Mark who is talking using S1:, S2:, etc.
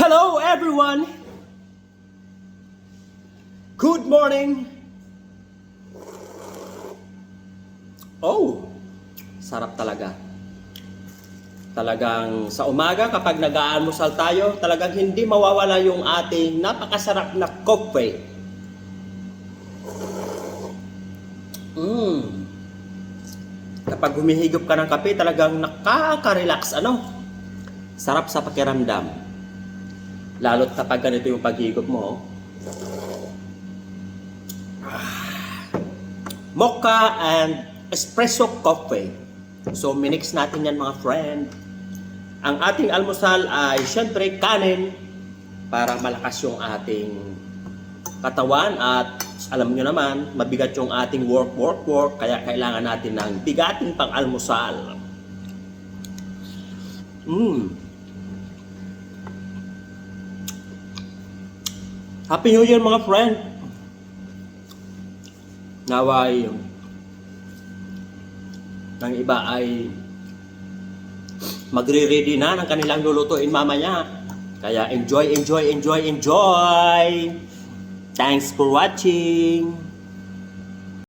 S1: Hello everyone! Good morning! Oh, sarap talaga. Talagang sa umaga kapag nag-aalmusal tayo, talagang hindi mawawala yung ating napakasarap na coffee. Kapag humihigop ka ng kape, talagang nakaka-relax, sarap sa pakiramdam. Lalo't kapag ganito yung paghigop mo. Mocha and espresso coffee. So, minix natin yan mga friend. Ang ating almusal ay syempre kanin para malakas yung ating katawan at alam nyo naman, mabigat yung ating work. Kaya kailangan natin ng bigating pang almusal. Happy New Year mga friend! Naway ng iba ay magre-ready na ng kanilang lulutuin mamaya. Kaya enjoy! Thanks for watching!